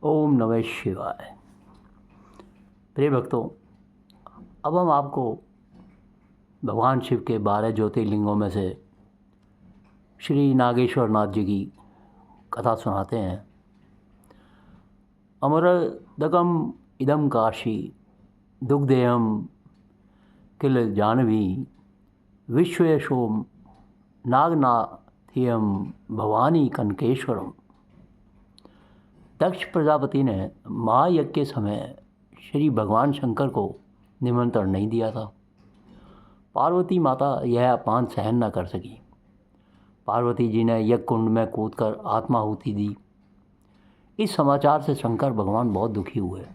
ओम नमः शिवाय। प्रिय भक्तों, अब हम आपको भगवान शिव के 12 ज्योतिर्लिंगों में से श्री नागेश्वर नाथ जी की कथा सुनाते हैं। अमरदकम इदम काशी दुग्धेयम किल जानवी विश्वेशोम नागनाथियम भवानी कनकेश्वरम। दक्ष प्रजापति ने महायज्ञ के समय श्री भगवान शंकर को निमंत्रण नहीं दिया था। पार्वती माता यह अपमान सहन न कर सकी। पार्वती जी ने यज्ञ कुंड में कूदकर आत्माहुति दी। इस समाचार से शंकर भगवान बहुत दुखी हुए।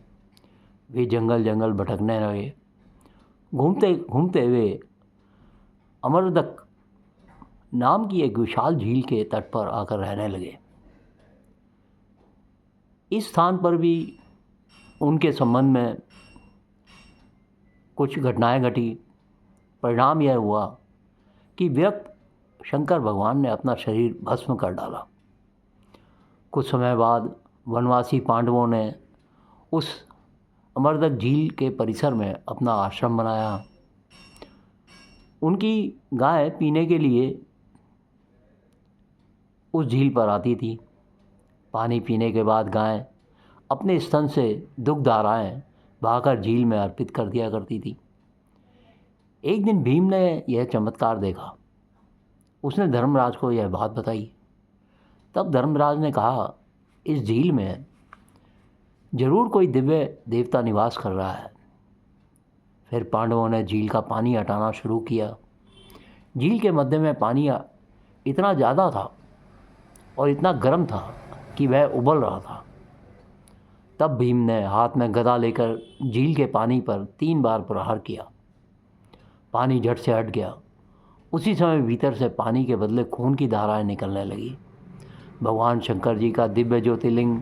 वे जंगल जंगल भटकने लगे। घूमते घूमते वे अमरदक नाम की एक विशाल झील के तट पर आकर रहने लगे। इस स्थान पर भी उनके संबंध में कुछ घटनाएं घटी। परिणाम यह हुआ कि व्यक्त शंकर भगवान ने अपना शरीर भस्म कर डाला। कुछ समय बाद वनवासी पांडवों ने उस अमरदक झील के परिसर में अपना आश्रम बनाया। उनकी गाय पीने के लिए उस झील पर आती थी। पानी पीने के बाद गाय अपने स्तन से दुग्ध धाराएं बहाकर झील में अर्पित कर दिया करती थी। एक दिन भीम ने यह चमत्कार देखा। उसने धर्मराज को यह बात बताई। तब धर्मराज ने कहा, इस झील में जरूर कोई दिव्य देवता निवास कर रहा है। फिर पांडवों ने झील का पानी हटाना शुरू किया। झील के मध्य में पानी इतना ज़्यादा था और इतना गर्म था कि वह उबल रहा था। तब भीम ने हाथ में गदा लेकर झील के पानी पर 3 बार प्रहार किया। पानी झट से हट गया। उसी समय भीतर से पानी के बदले खून की धाराएं निकलने लगी। भगवान शंकर जी का दिव्य ज्योतिर्लिंग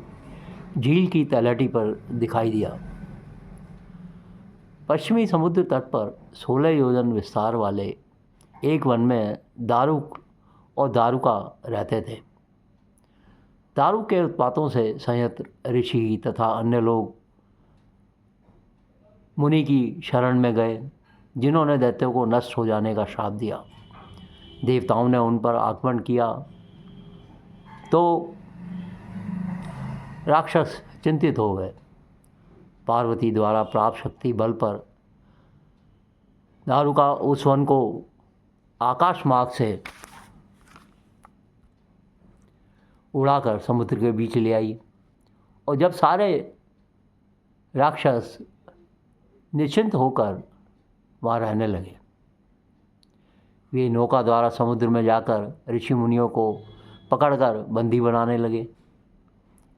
झील की तलहटी पर दिखाई दिया। पश्चिमी समुद्र तट पर 16 योजन विस्तार वाले एक वन में दारुक और दारुका रहते थे। दारुक के उत्पातों से संयत ऋषि तथा अन्य लोग मुनि की शरण में गए, जिन्होंने दैत्यों को नष्ट हो जाने का श्राप दिया। देवताओं ने उन पर आक्रमण किया तो राक्षस चिंतित हो गए। पार्वती द्वारा प्राप्त शक्ति बल पर दारुका उस वन को आकाश मार्ग से उड़ाकर समुद्र के बीच ले आई। और जब सारे राक्षस निश्चिंत होकर वहाँ रहने लगे, वे नौका द्वारा समुद्र में जाकर ऋषि मुनियों को पकड़कर बंदी बनाने लगे।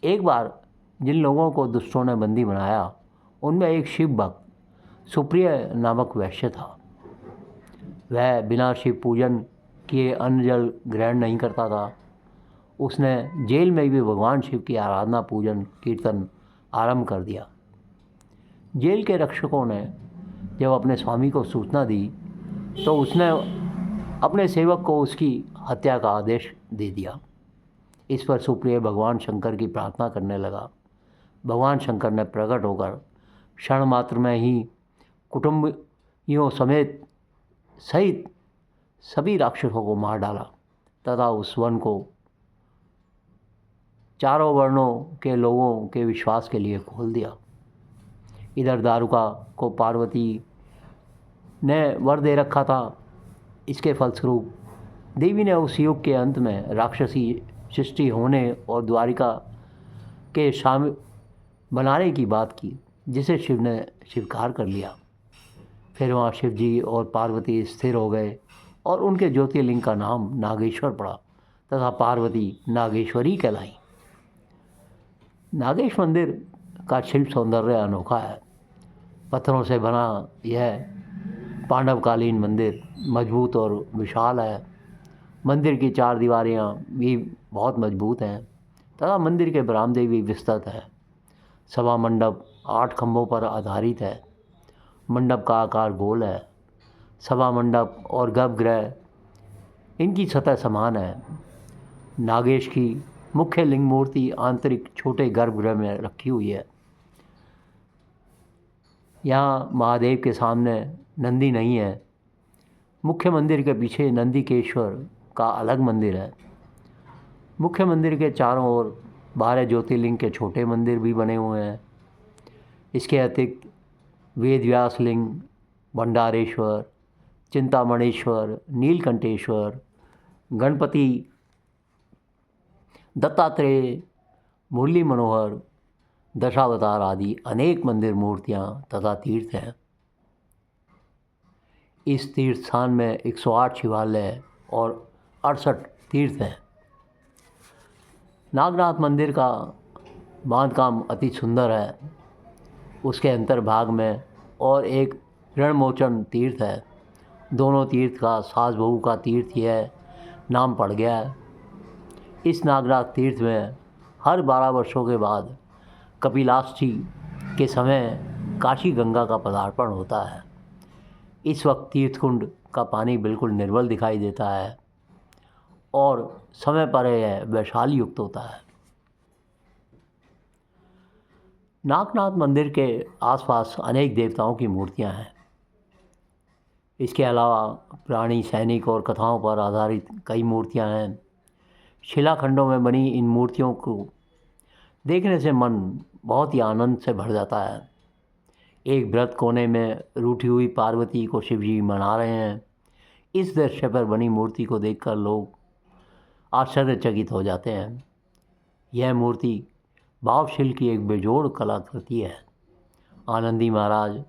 एक बार जिन लोगों को दुष्टों ने बंदी बनाया, उनमें एक शिव भक्त सुप्रिय नामक वैश्य था। वह बिना शिव पूजन किए अन्न जल ग्रहण नहीं करता था। उसने जेल में भी भगवान शिव की आराधना, पूजन, कीर्तन आरंभ कर दिया। जेल के रक्षकों ने जब अपने स्वामी को सूचना दी तो उसने अपने सेवक को उसकी हत्या का आदेश दे दिया। इस पर सुप्रिय भगवान शंकर की प्रार्थना करने लगा। भगवान शंकर ने प्रकट होकर क्षण मात्र में ही कुटुंबियों समेत सहित सभी राक्षसों को मार डाला तथा उस वन को चारों वर्णों के लोगों के विश्वास के लिए खोल दिया। इधर दारुका को पार्वती ने वर दे रखा था। इसके फलस्वरूप देवी ने उस युग के अंत में राक्षसी सृष्टि होने और द्वारिका के शामिल बनाने की बात की, जिसे शिव ने स्वीकार कर लिया। फिर वहाँ शिव जी और पार्वती स्थिर हो गए और उनके ज्योतिर्लिंग का नाम नागेश्वर पड़ा तथा पार्वती नागेश्वरी कहलाई। नागेश मंदिर का शिल्प सौंदर्य अनोखा है। पत्थरों से बना यह पांडवकालीन मंदिर मजबूत और विशाल है। मंदिर की 4 दीवारें भी बहुत मजबूत हैं तथा मंदिर के बरामदे भी विस्तृत हैं। सभा मंडप 8 खंभों पर आधारित है। मंडप का आकार गोल है। सभा मंडप और गर्भगृह इनकी सतह समान है। नागेश की मुख्य लिंग मूर्ति आंतरिक छोटे गर्भगृह में रखी हुई है। यहाँ महादेव के सामने नंदी नहीं है। मुख्य मंदिर के पीछे नंदीकेश्वर का अलग मंदिर है। मुख्य मंदिर के चारों ओर 12 ज्योतिर्लिंग के छोटे मंदिर भी बने हुए हैं। इसके अतिरिक्त वेदव्यास लिंग, भंडारेश्वर, चिंतामणेश्वर, नीलकंठेश्वर, गणपति, दत्तात्रेय, मुरली मनोहर, दशावतार आदि अनेक मंदिर, मूर्तियाँ तथा तीर्थ हैं। इस तीर्थ स्थान में 108 शिवालय और 68 तीर्थ हैं। नागनाथ मंदिर का बांधकाम अति सुंदर है। उसके अंतर्भाग में और एक रणमोचन तीर्थ है। दोनों तीर्थ का सास बहू का तीर्थ यह नाम पड़ गया है। इस नागनाथ तीर्थ में हर 12 वर्षों के बाद कपिलाष्टमी के समय काशी गंगा का पदार्पण होता है। इस वक्त तीर्थ कुंड का पानी बिल्कुल निर्मल दिखाई देता है और समय पर यह वैशाल युक्त होता है। नागनाथ मंदिर के आसपास अनेक देवताओं की मूर्तियां हैं। इसके अलावा प्राणी, सैनिक और कथाओं पर आधारित कई मूर्तियां हैं। शिलाखंडों में बनी इन मूर्तियों को देखने से मन बहुत ही आनंद से भर जाता है। एक व्रत कोने में रूठी हुई पार्वती को शिवजी मना रहे हैं। इस दृश्य पर बनी मूर्ति को देखकर लोग आश्चर्यचकित हो जाते हैं। यह मूर्ति भावशिल की एक बेजोड़ कलाकृति है। आनंदी महाराज,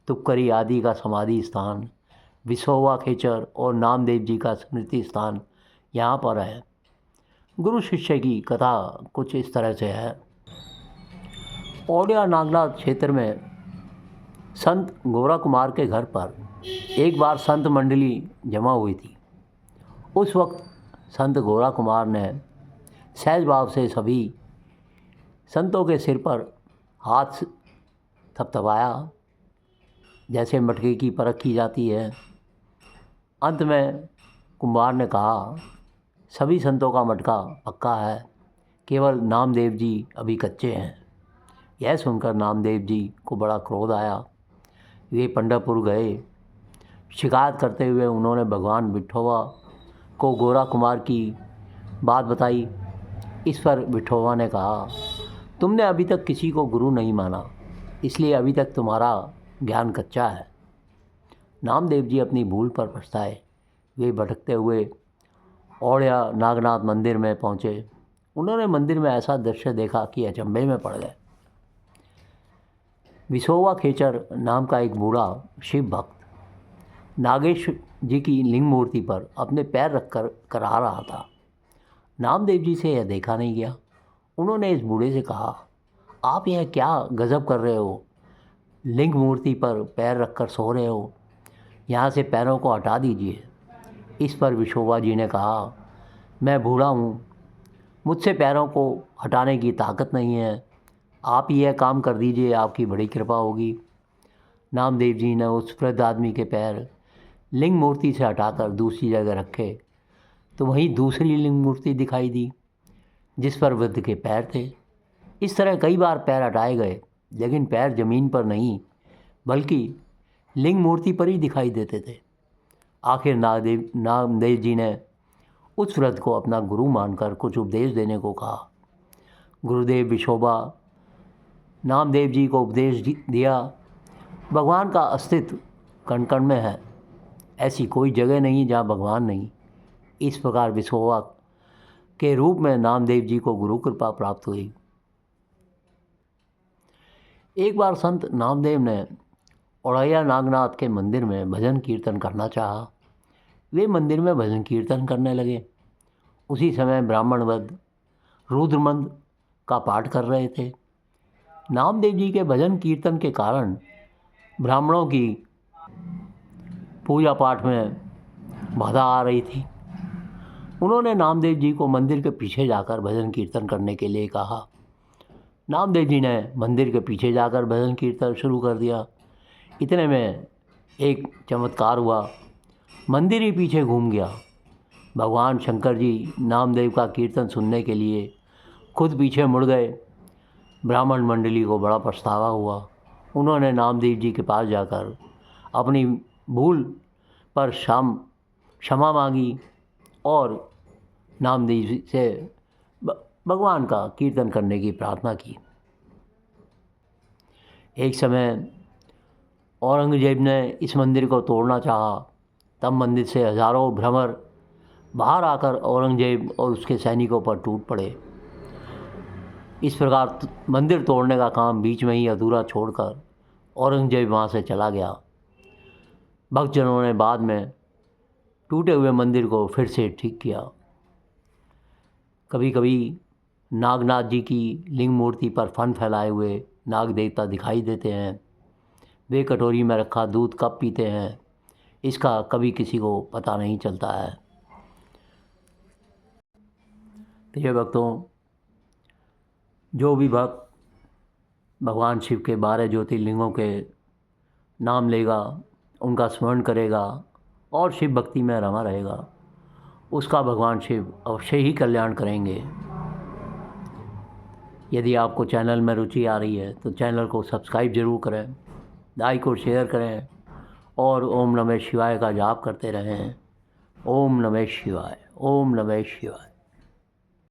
तुपकरी आदि का समाधि स्थान, विसोवा खेचर और नामदेव जी का स्मृति स्थान यहाँ पर है। गुरु शिष्य की कथा कुछ इस तरह से है। औड़िया नागनाथ क्षेत्र में संत गोरा कुमार के घर पर एक बार संत मंडली जमा हुई थी। उस वक्त संत गोरा कुमार ने सहज भाव से सभी संतों के सिर पर हाथ थपथपाया, जैसे मटके की परख की जाती है। अंत में कुमार ने कहा, सभी संतों का मटका पक्का है, केवल नामदेव जी अभी कच्चे हैं। यह सुनकर नामदेव जी को बड़ा क्रोध आया। वे पंढरपुर गए। शिकायत करते हुए उन्होंने भगवान विठोबा को गोरा कुमार की बात बताई। इस पर विठोबा ने कहा, तुमने अभी तक किसी को गुरु नहीं माना, इसलिए अभी तक तुम्हारा ज्ञान कच्चा है। नामदेव जी अपनी भूल पर पछताए। वे भटकते हुए औड़िया नागनाथ मंदिर में पहुँचे। उन्होंने मंदिर में ऐसा दृश्य देखा कि अचंभे में पड़ गए। विसोवा खेचर नाम का एक बूढ़ा शिव भक्त नागेश जी की लिंग मूर्ति पर अपने पैर रखकर करा रहा था। नामदेव जी से यह देखा नहीं गया। उन्होंने इस बूढ़े से कहा, आप यह क्या गजब कर रहे हो? लिंग मूर्ति पर पैर रखकर सो रहे हो, यहाँ से पैरों को हटा दीजिए। इस पर विसोबा जी ने कहा, मैं बूढ़ा हूँ, मुझसे पैरों को हटाने की ताकत नहीं है, आप यह काम कर दीजिए, आपकी बड़ी कृपा होगी। नामदेव जी ने उस वृद्ध आदमी के पैर लिंग मूर्ति से हटाकर दूसरी जगह रखे तो वहीं दूसरी लिंग मूर्ति दिखाई दी जिस पर वृद्ध के पैर थे। इस तरह कई बार पैर हटाए गए, लेकिन पैर जमीन पर नहीं बल्कि लिंग मूर्ति पर ही दिखाई देते थे। आखिर नामदेव जी ने उस वृद्ध को अपना गुरु मानकर कुछ उपदेश देने को कहा। गुरुदेव विसोबा नामदेव जी को उपदेश दिया, भगवान का अस्तित्व कण कण में है, ऐसी कोई जगह नहीं जहाँ भगवान नहीं। इस प्रकार विसोबा के रूप में नामदेव जी को गुरु कृपा प्राप्त हुई। एक बार संत नामदेव ने औड़िया नागनाथ के मंदिर में भजन कीर्तन करना चाहा। वे मंदिर में भजन कीर्तन करने लगे। उसी समय ब्राह्मण वृद्ध रुद्रमंद का पाठ कर रहे थे। नामदेव जी के भजन कीर्तन के कारण ब्राह्मणों की पूजा पाठ में बाधा आ रही थी। उन्होंने नामदेव जी को मंदिर के पीछे जाकर भजन कीर्तन करने के लिए कहा। नामदेव जी ने मंदिर के पीछे जाकर भजन कीर्तन शुरू कर दिया। इतने में एक चमत्कार हुआ, मंदिर ही पीछे घूम गया। भगवान शंकर जी नामदेव का कीर्तन सुनने के लिए खुद पीछे मुड़ गए। ब्राह्मण मंडली को बड़ा पछतावा हुआ। उन्होंने नामदेव जी के पास जाकर अपनी भूल पर क्षमा मांगी और नामदेव जी से भगवान का कीर्तन करने की प्रार्थना की। एक समय औरंगजेब ने इस मंदिर को तोड़ना चाहा। तब मंदिर से हजारों भ्रमर बाहर आकर औरंगजेब और उसके सैनिकों पर टूट पड़े। इस प्रकार मंदिर तोड़ने का काम बीच में ही अधूरा छोड़कर औरंगजेब वहाँ से चला गया। भक्तजनों ने बाद में टूटे हुए मंदिर को फिर से ठीक किया। कभी कभी नागनाथ जी की लिंग मूर्ति पर फन फैलाए हुए नाग देवता दिखाई देते हैं। वे कटोरी में रखा दूध कब पीते हैं, इसका कभी किसी को पता नहीं चलता है। प्रिय भक्तों, जो भी भक्त भगवान शिव के 12 ज्योतिर्लिंगों के नाम लेगा, उनका स्मरण करेगा और शिव भक्ति में रमा रहेगा, उसका भगवान शिव अवश्य ही कल्याण करेंगे। यदि आपको चैनल में रुचि आ रही है तो चैनल को सब्सक्राइब ज़रूर करें, लाइक और शेयर करें और ओम नमः शिवाय का जाप करते रहें। ओम नमः शिवाय, ओम नमः शिवाय।